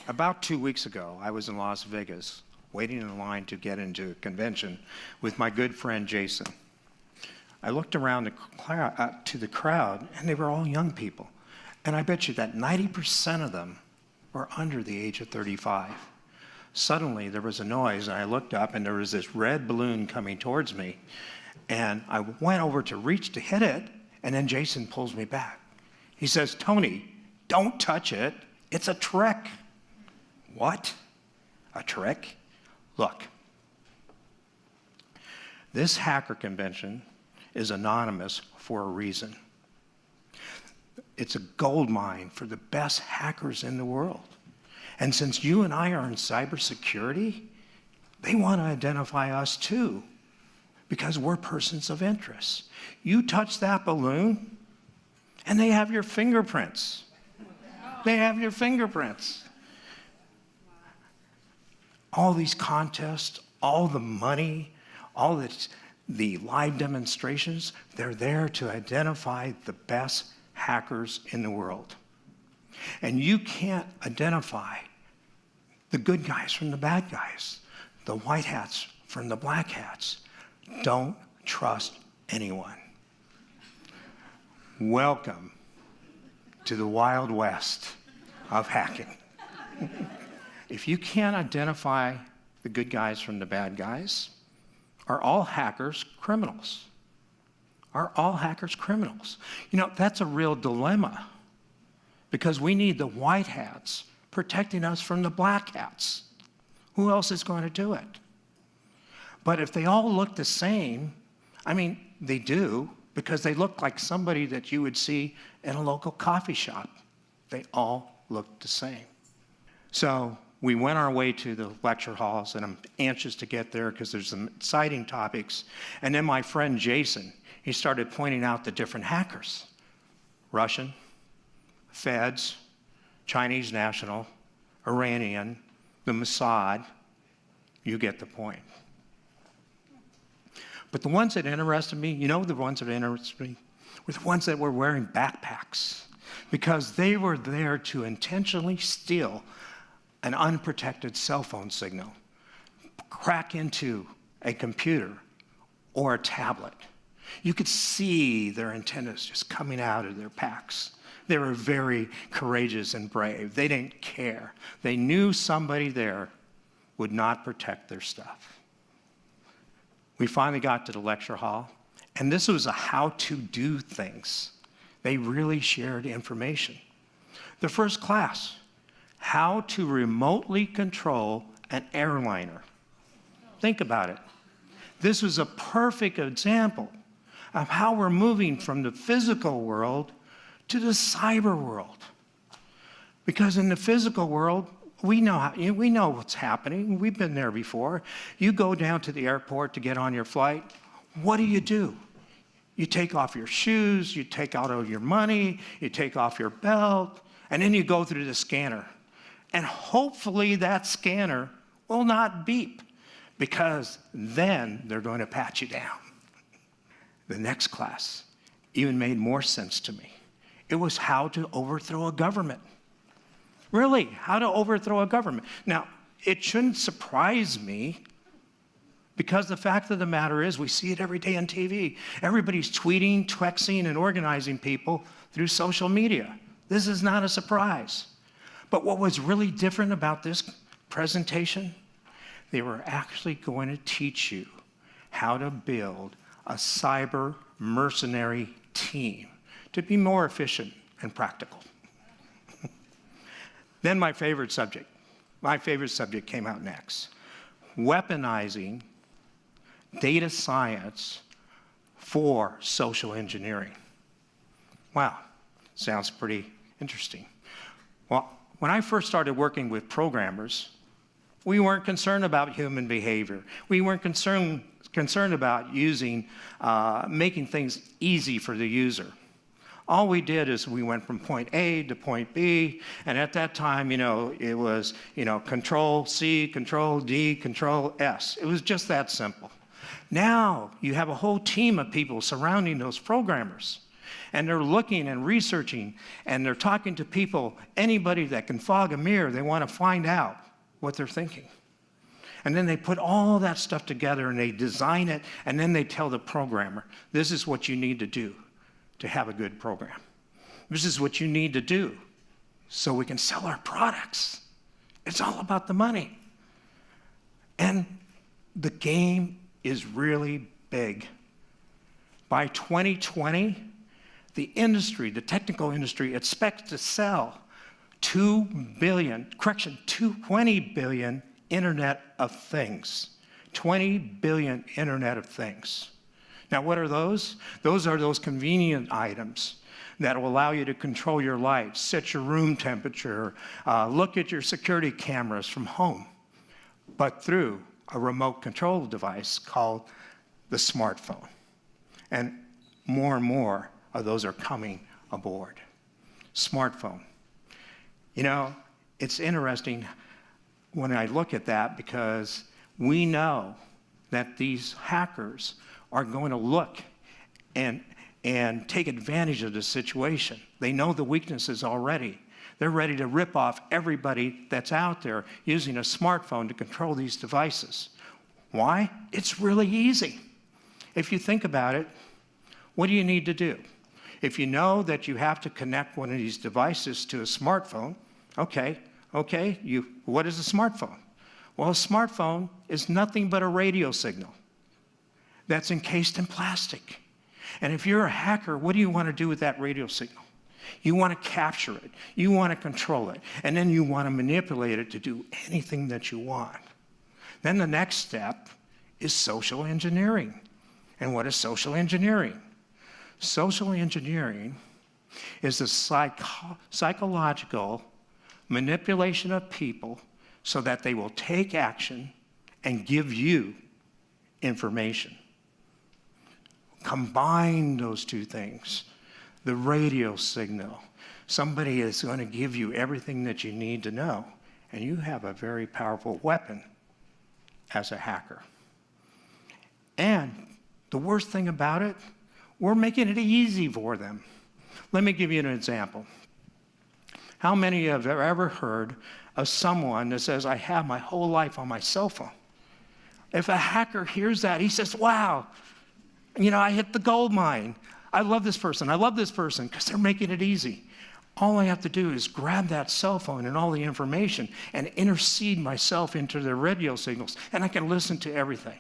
About 2 weeks ago, I was in Las Vegas, waiting in line to get into a convention with my good friend Jason. I looked around to the crowd, and they were all young people. And I bet you that 90% of them were under the age of 35. Suddenly, there was a noise, and I looked up, and there was this red balloon coming towards me. And I went over to reach to hit it, and then Jason pulls me back. He says, "Tony, don't touch it. It's a trick." What? A trick? Look, this hacker convention is anonymous for a reason. It's a gold mine for the best hackers in the world. And since you and I are in cybersecurity, they want to identify us too, because we're persons of interest. You touch that balloon, and they have your fingerprints. They have your fingerprints. All these contests, all the money, all the live demonstrations, they're there to identify the best hackers in the world. And you can't identify the good guys from the bad guys, the white hats from the black hats. Don't trust anyone. Welcome to the Wild West of hacking. If you can't identify the good guys from the bad guys, are all hackers criminals? Are all hackers criminals? You know, that's a real dilemma, because we need the white hats protecting us from the black hats. Who else is going to do it? But if they all look the same, I mean, they do, because they look like somebody that you would see in a local coffee shop. They all look the same. So we went our way to the lecture halls, and I'm anxious to get there because there's some exciting topics. And then my friend Jason, he started pointing out the different hackers. Russian, Feds, Chinese national, Iranian, the Mossad. You get the point. But the ones that interested me, you know, the ones that interested me were the ones that were wearing backpacks, because they were there to intentionally steal an unprotected cell phone signal, crack into a computer or a tablet. You could see their antennas just coming out of their packs. They were very courageous and brave. They didn't care. They knew somebody there would not protect their stuff. We finally got to the lecture hall, and this was a how to do things. They really shared information. The first class, how to remotely control an airliner. Think about it. This was a perfect example of how we're moving from the physical world to the cyber world. Because in the physical world, we know what's happening. We've been there before. You go down to the airport to get on your flight. What do? You take off your shoes, you take out all your money, you take off your belt, and then you go through the scanner. And hopefully that scanner will not beep, because then they're going to pat you down. The next class even made more sense to me. It was how to overthrow a government. Really, how to overthrow a government. Now, it shouldn't surprise me, because the fact of the matter is we see it every day on TV. Everybody's tweeting, texting, and organizing people through social media. This is not a surprise. But what was really different about this presentation, they were actually going to teach you how to build a cyber mercenary team to be more efficient and practical. Then my favorite subject came out next. Weaponizing data science for social engineering. Wow, sounds pretty interesting. Well, when I first started working with programmers, we weren't concerned about human behavior. We weren't concerned about making things easy for the user. All we did is we went from point A to point B, and at that time, it was, Control C, Control D, Control S. It was just that simple. Now, you have a whole team of people surrounding those programmers. And they're looking and researching, and they're talking to people, anybody that can fog a mirror, they want to find out what they're thinking. And then they put all that stuff together and they design it, and then they tell the programmer, this is what you need to do to have a good program. This is what you need to do so we can sell our products. It's all about the money. And the game is really big. By 2020, the industry, the technical industry, expects to sell 20 billion Internet of Things. 20 billion Internet of Things. Now, what are those? Those are those convenient items that will allow you to control your lights, set your room temperature, look at your security cameras from home, but through a remote control device called the smartphone. And more of those are coming aboard. Smartphone. You know, it's interesting when I look at that because we know that these hackers are going to look and take advantage of the situation. They know the weaknesses already. They're ready to rip off everybody that's out there using a smartphone to control these devices. Why? It's really easy. If you think about it, what do you need to do? If you know that you have to connect one of these devices to a smartphone, okay, what is a smartphone? Well, a smartphone is nothing but a radio signal that's encased in plastic. And if you're a hacker, what do you want to do with that radio signal? You want to capture it. You want to control it. And then you want to manipulate it to do anything that you want. Then the next step is social engineering. And what is social engineering? Social engineering is the psychological manipulation of people so that they will take action and give you information. Combine those two things. The radio signal. Somebody is going to give you everything that you need to know, and you have a very powerful weapon as a hacker. And the worst thing about it, we're making it easy for them. Let me give you an example. How many have ever heard of someone that says, I have my whole life on my cell phone? If a hacker hears that, he says, wow, you know, I hit the gold mine. I love this person, because they're making it easy. All I have to do is grab that cell phone and all the information and intercede myself into their radio signals, and I can listen to everything.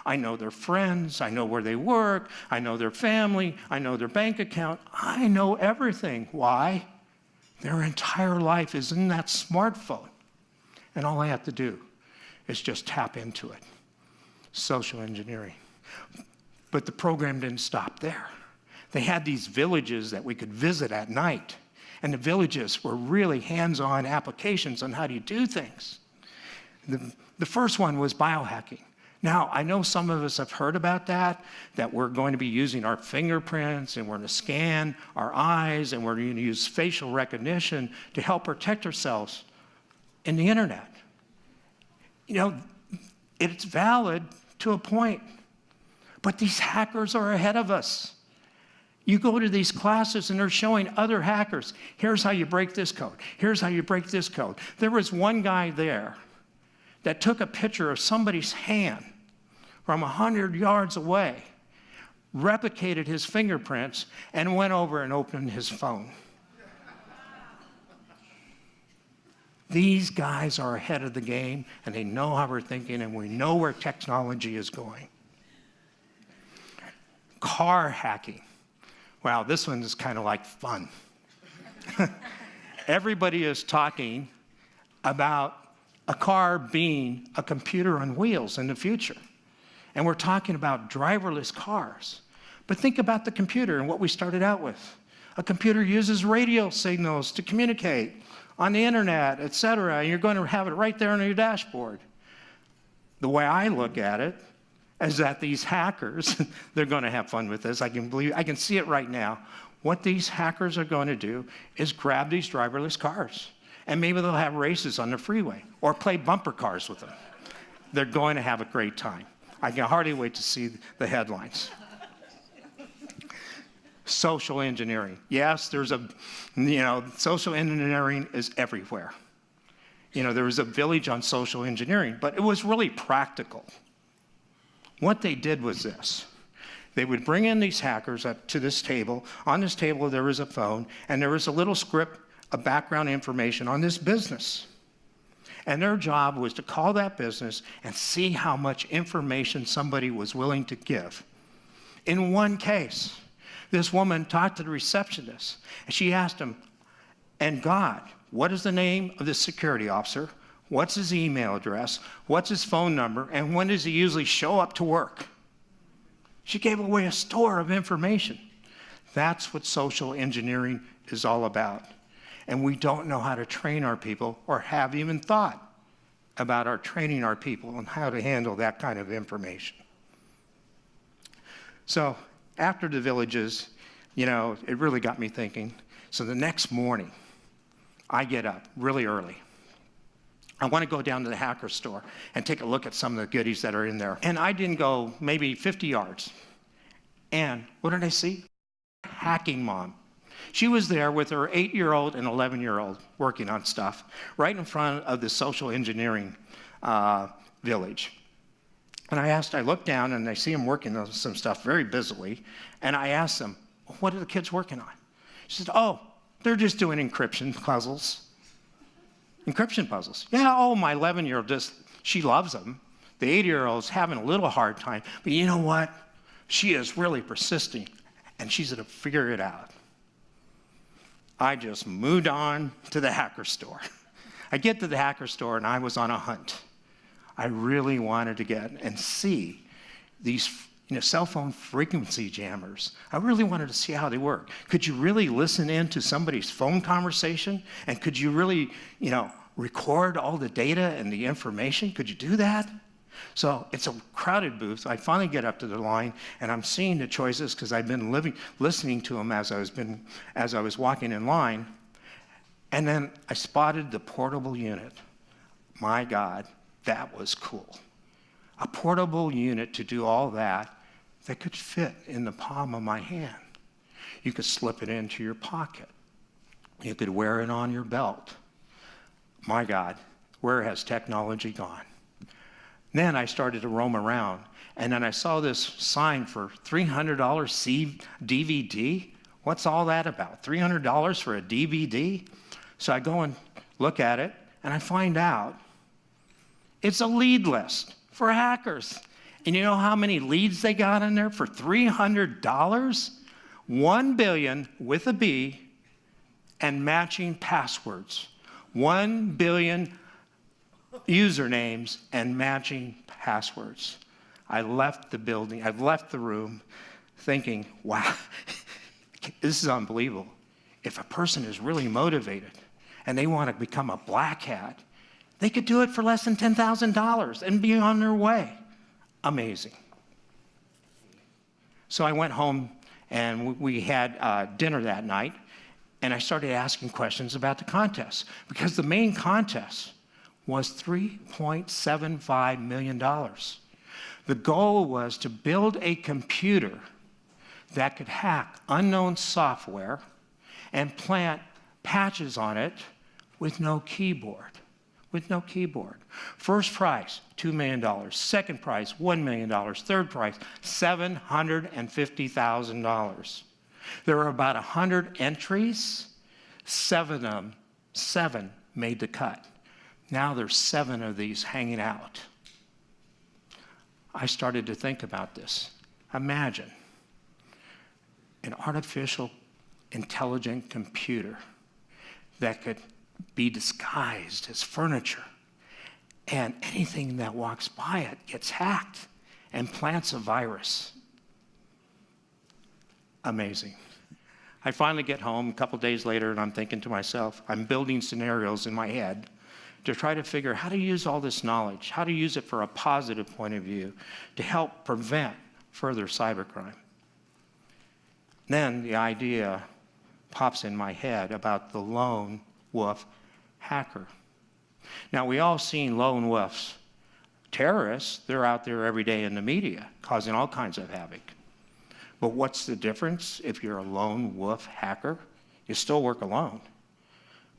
I know their friends, I know where they work, I know their family, I know their bank account. I know everything. Why? Their entire life is in that smartphone. And all I have to do is just tap into it. Social engineering. But the program didn't stop there. They had these villages that we could visit at night. And the villages were really hands-on applications on how do you do things. The first one was biohacking. Now, I know some of us have heard about that we're going to be using our fingerprints and we're going to scan our eyes and we're going to use facial recognition to help protect ourselves in the internet. You know, it's valid to a point, but these hackers are ahead of us. You go to these classes and they're showing other hackers, here's how you break this code, here's how you break this code. There was one guy there that took a picture of somebody's hand from 100 yards away, replicated his fingerprints, and went over and opened his phone. These guys are ahead of the game, and they know how we're thinking, and we know where technology is going. Car hacking. Wow, this one is kind of like fun. Everybody is talking about a car being a computer on wheels in the future. And we're talking about driverless cars. But think about the computer and what we started out with. A computer uses radio signals to communicate on the internet, et cetera, and you're going to have it right there on your dashboard. The way I look at it is that these hackers, they're going to have fun with this. I can see it right now. What these hackers are going to do is grab these driverless cars. And maybe they'll have races on the freeway or play bumper cars with them. They're going to have a great time. I can hardly wait to see the headlines. Social engineering. Yes, social engineering is everywhere. There was a village on social engineering, but it was really practical. What they did was this. They would bring in these hackers up to this table. On this table, there was a phone, and there was a little script of background information on this business. And their job was to call that business and see how much information somebody was willing to give. In one case, this woman talked to the receptionist, and she asked him, and God, what is the name of the security officer? What's his email address? What's his phone number? And when does he usually show up to work? She gave away a store of information. That's what social engineering is all about. And we don't know how to train our people or have even thought about training our people on how to handle that kind of information. So after the villages, it really got me thinking. So the next morning, I get up really early. I want to go down to the hacker store and take a look at some of the goodies that are in there. And I didn't go maybe 50 yards. And what did I see? Hacking mom. She was there with her 8-year-old and 11-year-old working on stuff right in front of the social engineering village. And I looked down and I see them working on some stuff very busily. And I asked them, what are the kids working on? She said, oh, they're just doing encryption puzzles. Encryption puzzles. Yeah, my 11-year-old she loves them. The 8-year-old's having a little hard time. But you know what? She is really persisting, and she's going to figure it out. I just moved on to the hacker store. I get to the hacker store, and I was on a hunt. I really wanted to get and see these cell phone frequency jammers. I really wanted to see how they work. Could you really listen in to somebody's phone conversation? And could you really, record all the data and the information? Could you do that? So it's a crowded booth. I finally get up to the line, and I'm seeing the choices because I've been listening to them as I was walking in line. And then I spotted the portable unit. My God, that was cool. A portable unit to do all that could fit in the palm of my hand. You could slip it into your pocket. You could wear it on your belt. My God, where has technology gone? Then I started to roam around, and then I saw this sign for $300 DVD. What's all that about? $300 for a DVD? So I go and look at it, and I find out it's a lead list for hackers. And you know how many leads they got in there for $300? 1 billion with a B and matching passwords. 1 billion usernames and matching passwords. I left the building, I've left the room thinking, wow, this is unbelievable. If a person is really motivated and they want to become a black hat, they could do it for less than $10,000 and be on their way. Amazing. So I went home and we had dinner that night, and I started asking questions about the contest because the main contest was $3.75 million. The goal was to build a computer that could hack unknown software and plant patches on it with no keyboard. First prize, $2 million. Second prize, $1 million. Third prize, $750,000. There were about 100 entries. 7 made the cut. Now there's 7 of these hanging out. I started to think about this. Imagine an artificial intelligent computer that could be disguised as furniture, and anything that walks by it gets hacked and plants a virus. Amazing. I finally get home a couple days later, and I'm thinking to myself, I'm building scenarios in my head to try to figure how to use all this knowledge, how to use it for a positive point of view to help prevent further cybercrime. Then the idea pops in my head about the lone wolf hacker. Now, we all seen lone wolves. Terrorists, they're out there every day in the media causing all kinds of havoc. But what's the difference if you're a lone wolf hacker? You still work alone.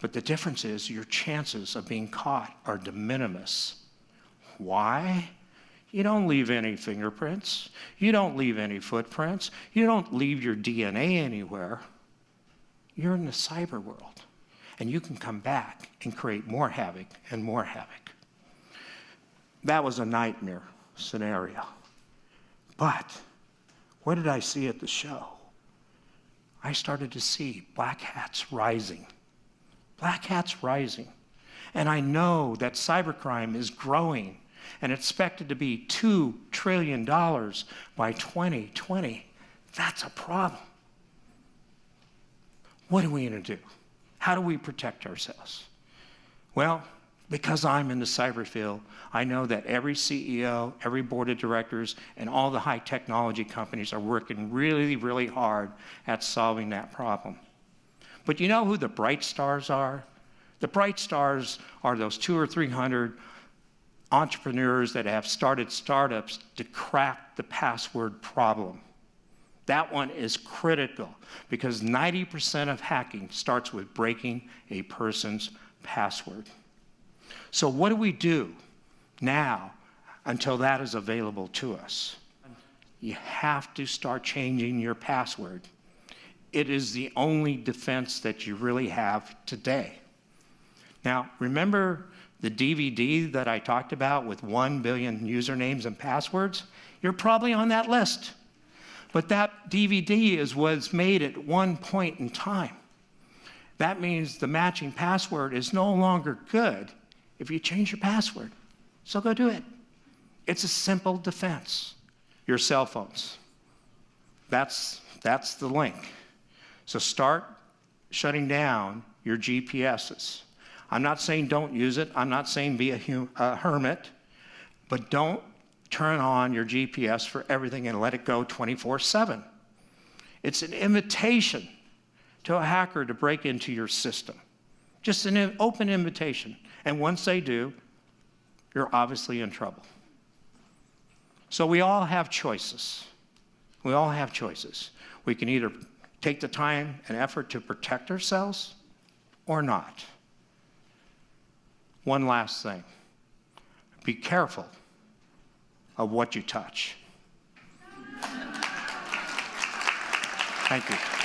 But the difference is your chances of being caught are de minimis. Why? You don't leave any fingerprints. You don't leave any footprints. You don't leave your DNA anywhere. You're in the cyber world. And you can come back and create more havoc and more havoc. That was a nightmare scenario. But what did I see at the show? I started to see black hats rising. Black hats rising. And I know that cybercrime is growing and expected to be $2 trillion by 2020. That's a problem. What are we going to do? How do we protect ourselves? Well, because I'm in the cyber field, I know that every CEO, every board of directors, and all the high technology companies are working really, really hard at solving that problem. But you know who the bright stars are? The bright stars are those 200 or 300 entrepreneurs that have started startups to crack the password problem. That one is critical because 90% of hacking starts with breaking a person's password. So what do we do now until that is available to us? You have to start changing your password. It is the only defense that you really have today. Now, remember the DVD that I talked about with 1 billion usernames and passwords? You're probably on that list. But that DVD was made at one point in time. That means the matching password is no longer good if you change your password. So go do it. It's a simple defense. Your cell phones. That's the link. So start shutting down your GPSs. I'm not saying don't use it. I'm not saying be a hermit. But don't turn on your GPS for everything and let it go 24/7. It's an invitation to a hacker to break into your system. Just an open invitation. And once they do, you're obviously in trouble. So we all have choices. We all have choices. We can either take the time and effort to protect ourselves or not. One last thing. Be careful of what you touch. Thank you.